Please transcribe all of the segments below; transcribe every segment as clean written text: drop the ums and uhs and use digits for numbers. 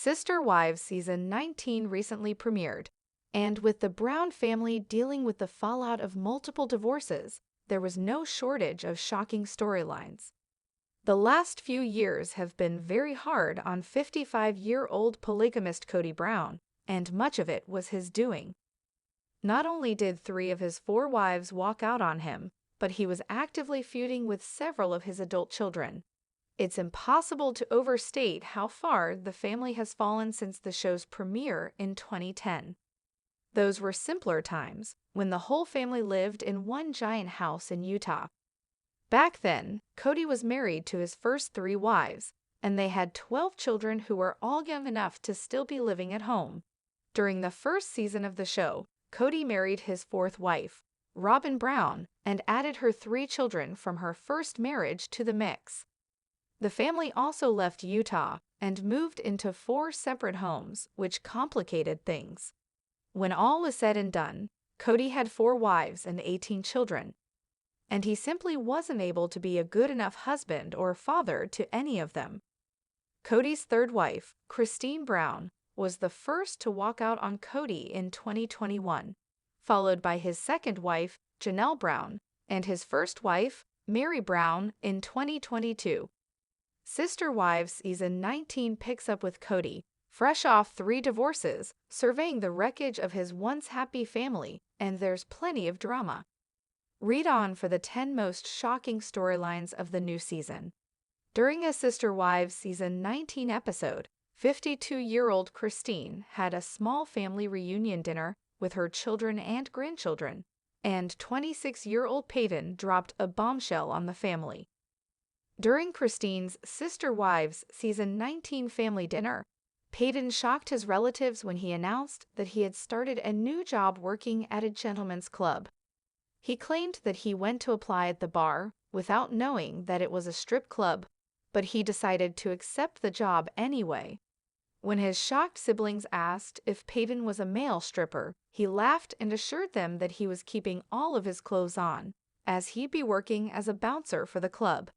Sister Wives Season 19 recently premiered, and with the Brown family dealing with the fallout of multiple divorces, there was no shortage of shocking storylines. The last few years have been very hard on 55-year-old polygamist Kody Brown, and much of it was his doing. Not only did 3 of his 4 wives walk out on him, but he was actively feuding with several of his adult children. It's impossible to overstate how far the family has fallen since the show's premiere in 2010. Those were simpler times, when the whole family lived in one giant house in Utah. Back then, Kody was married to his first 3 wives, and they had 12 children who were all young enough to still be living at home. During the first season of the show, Kody married his 4th wife, Robyn Brown, and added her 3 children from her first marriage to the mix. The family also left Utah and moved into 4 separate homes, which complicated things. When all was said and done, Kody had 4 wives and 18 children, and he simply wasn't able to be a good enough husband or father to any of them. Kody's 3rd wife, Christine Brown, was the first to walk out on Kody in 2021, followed by his 2nd wife, Janelle Brown, and his 1st wife, Meri Brown, in 2022. Sister Wives Season 19 picks up with Kody, fresh off 3 divorces, surveying the wreckage of his once happy family, and there's plenty of drama. Read on for the 10 most shocking storylines of the new season. During a Sister Wives Season 19 episode, 52-year-old Christine had a small family reunion dinner with her children and grandchildren, and 26-year-old Peyton dropped a bombshell on the family. During Christine's Sister Wives Season 19 family dinner, Peyton shocked his relatives when he announced that he had started a new job working at a gentleman's club. He claimed that he went to apply at the bar without knowing that it was a strip club, but he decided to accept the job anyway. When his shocked siblings asked if Peyton was a male stripper, he laughed and assured them that he was keeping all of his clothes on, as he'd be working as a bouncer for the club.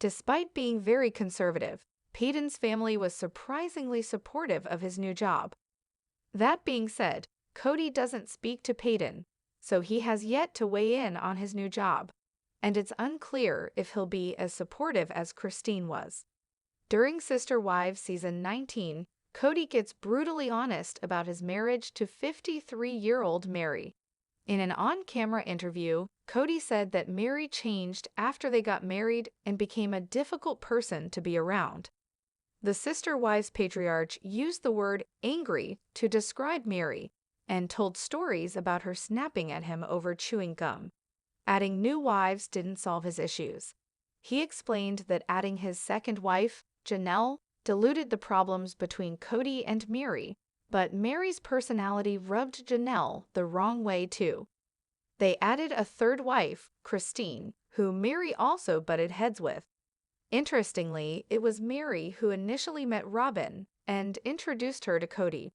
Despite being very conservative, Peyton's family was surprisingly supportive of his new job. That being said, Kody doesn't speak to Peyton, so he has yet to weigh in on his new job, and it's unclear if he'll be as supportive as Christine was. During Sister Wives Season 19, Kody gets brutally honest about his marriage to 53-year-old Meri. In an on-camera interview, Kody said that Meri changed after they got married and became a difficult person to be around. The Sister Wives patriarch used the word angry to describe Meri, and told stories about her snapping at him over chewing gum. Adding new wives didn't solve his issues. He explained that adding his 2nd wife, Janelle, diluted the problems between Kody and Meri, but Meri's personality rubbed Janelle the wrong way too. They added a 3rd wife, Christine, who Meri also butted heads with. Interestingly, it was Meri who initially met Robyn and introduced her to Kody.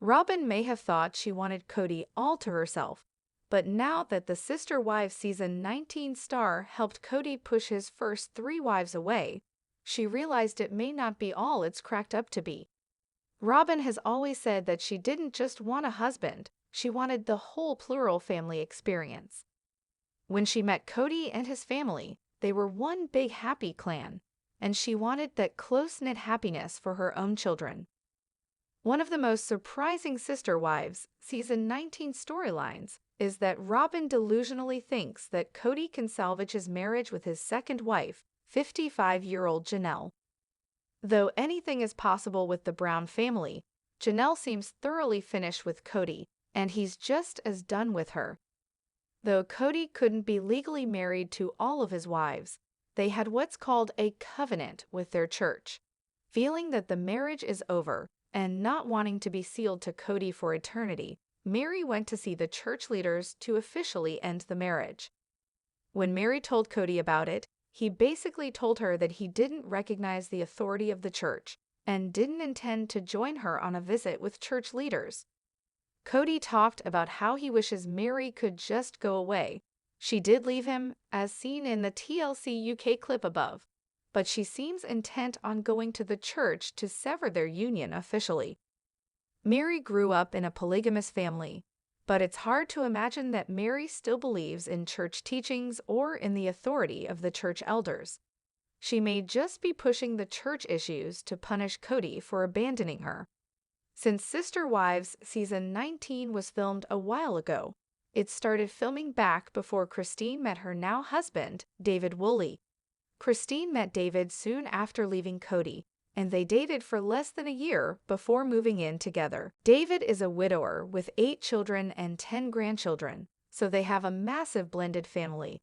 Robyn may have thought she wanted Kody all to herself, but now that the Sister Wives Season 19 star helped Kody push his first 3 wives away, she realized it may not be all it's cracked up to be. Robyn has always said that she didn't just want a husband, she wanted the whole plural family experience. When she met Kody and his family, they were one big happy clan, and she wanted that close-knit happiness for her own children. One of the most surprising Sister Wives Season 19 storylines is that Robyn delusionally thinks that Kody can salvage his marriage with his 2nd wife, 55-year-old Janelle. Though anything is possible with the Brown family, Janelle seems thoroughly finished with Kody, and he's just as done with her. Though Kody couldn't be legally married to all of his wives, they had what's called a covenant with their church. Feeling that the marriage is over, and not wanting to be sealed to Kody for eternity, Meri went to see the church leaders to officially end the marriage. When Meri told Kody about it, he basically told her that he didn't recognize the authority of the church and didn't intend to join her on a visit with church leaders. Kody talked about how he wishes Meri could just go away. She did leave him, as seen in the TLC UK clip above, but she seems intent on going to the church to sever their union officially. Mary grew up in a polygamous family, but it's hard to imagine that Mary still believes in church teachings or in the authority of the church elders. She may just be pushing the church issues to punish Kody for abandoning her. Since Sister Wives Season 19 was filmed a while ago, it started filming back before Christine met her now husband, David Woolley. Christine met David soon after leaving Kody, and they dated for less than a year before moving in together. David is a widower with 8 children and 10 grandchildren, so they have a massive blended family.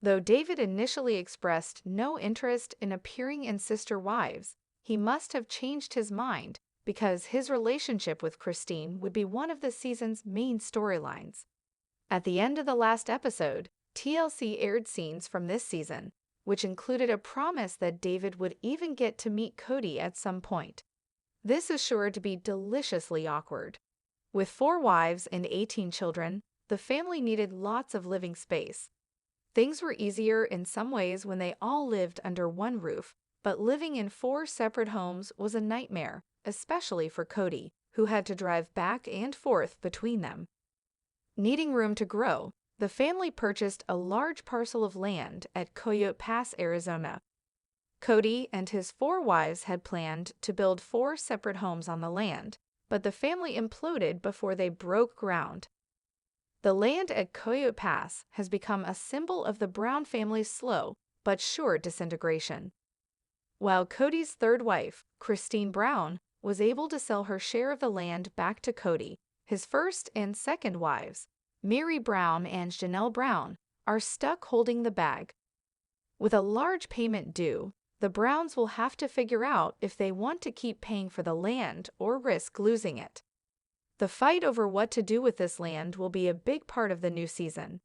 Though David initially expressed no interest in appearing in Sister Wives, he must have changed his mind because his relationship with Christine would be one of the season's main storylines. At the end of the last episode, TLC aired scenes from this season, which included a promise that David would even get to meet Kody at some point. This is sure to be deliciously awkward. With 4 wives and 18 children, the family needed lots of living space. Things were easier in some ways when they all lived under one roof, but living in 4 separate homes was a nightmare, especially for Kody, who had to drive back and forth between them. Needing room to grow, the family purchased a large parcel of land at Coyote Pass, Arizona. Kody and his 4 wives had planned to build 4 separate homes on the land, but the family imploded before they broke ground. The land at Coyote Pass has become a symbol of the Brown family's slow but sure disintegration. While Kody's 3rd wife, Christine Brown, was able to sell her share of the land back to Kody, his 1st and 2nd wives, Mary Brown and Janelle Brown, are stuck holding the bag. With a large payment due, the Browns will have to figure out if they want to keep paying for the land or risk losing it. The fight over what to do with this land will be a big part of the new season.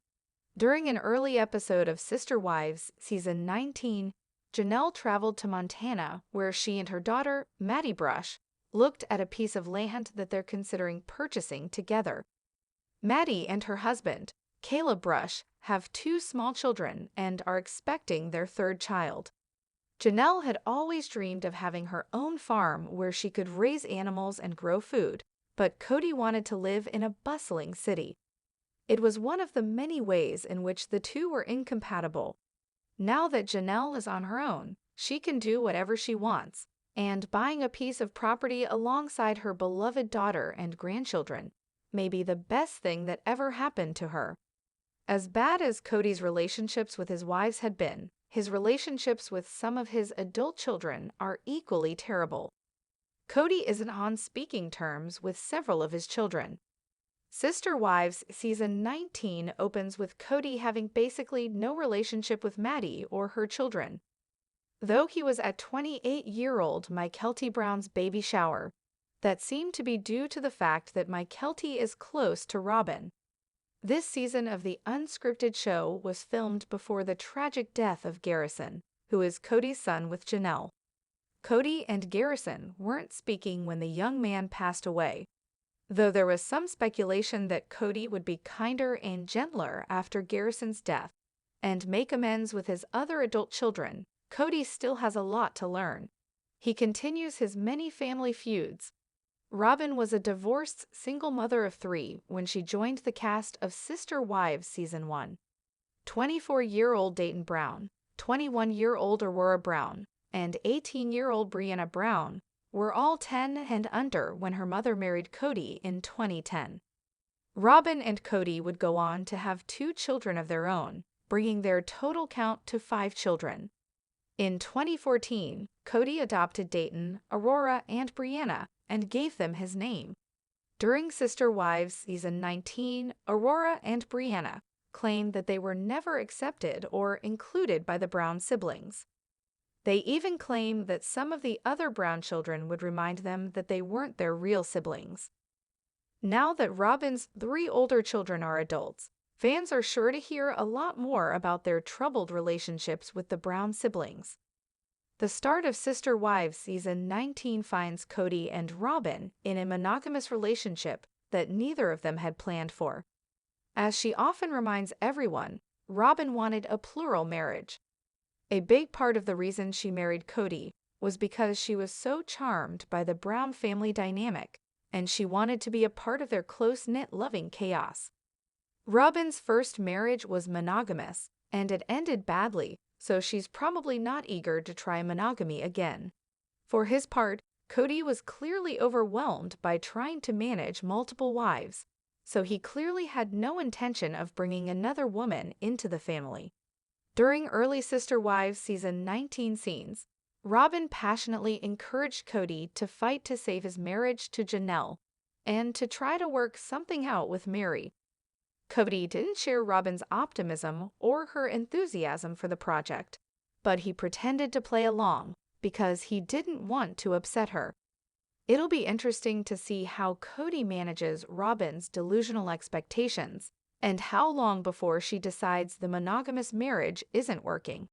During an early episode of Sister Wives Season 19, Janelle traveled to Montana, where she and her daughter, Maddie Brush, looked at a piece of land that they're considering purchasing together. Maddie and her husband, Caleb Brush, have 2 small children and are expecting their 3rd child. Janelle had always dreamed of having her own farm where she could raise animals and grow food, but Kody wanted to live in a bustling city. It was one of the many ways in which the two were incompatible. Now that Janelle is on her own, she can do whatever she wants, and buying a piece of property alongside her beloved daughter and grandchildren may be the best thing that ever happened to her. As bad as Kody's relationships with his wives had been, his relationships with some of his adult children are equally terrible. Kody isn't on speaking terms with several of his children. Sister Wives Season 19 opens with Kody having basically no relationship with Maddie or her children. Though he was at 28-year-old Mykelti Brown's baby shower, that seemed to be due to the fact that Mykelti is close to Robin. This season of the unscripted show was filmed before the tragic death of Garrison, who is Kody's son with Janelle. Kody and Garrison weren't speaking when the young man passed away, though there was some speculation that Kody would be kinder and gentler after Garrison's death and make amends with his other adult children. Kody still has a lot to learn. He continues his many family feuds. Robin was a divorced single mother of 3 when she joined the cast of Sister Wives Season 1. 24-year-old Dayton Brown, 21-year-old Aurora Brown, and 18-year-old Brianna Brown were all 10 and under when her mother married Kody in 2010. Robin and Kody would go on to have 2 children of their own, bringing their total count to 5 children. In 2014, Kody adopted Dayton, Aurora, and Brianna and gave them his name. During Sister Wives Season 19, Aurora and Brianna claimed that they were never accepted or included by the Brown siblings. They even claim that some of the other Brown children would remind them that they weren't their real siblings. Now that Robin's 3 older children are adults, fans are sure to hear a lot more about their troubled relationships with the Brown siblings. The start of Sister Wives Season 19 finds Kody and Robin in a monogamous relationship that neither of them had planned for. As she often reminds everyone, Robin wanted a plural marriage. A big part of the reason she married Kody was because she was so charmed by the Brown family dynamic, and she wanted to be a part of their close-knit, loving chaos. Robyn's first marriage was monogamous, and it ended badly, so she's probably not eager to try monogamy again. For his part, Kody was clearly overwhelmed by trying to manage multiple wives, so he clearly had no intention of bringing another woman into the family. During early Sister Wives Season 19 scenes, Robyn passionately encouraged Kody to fight to save his marriage to Janelle and to try to work something out with Meri. Kody didn't share Robyn's optimism or her enthusiasm for the project, but he pretended to play along because he didn't want to upset her. It'll be interesting to see how Kody manages Robyn's delusional expectations and how long before she decides the monogamous marriage isn't working.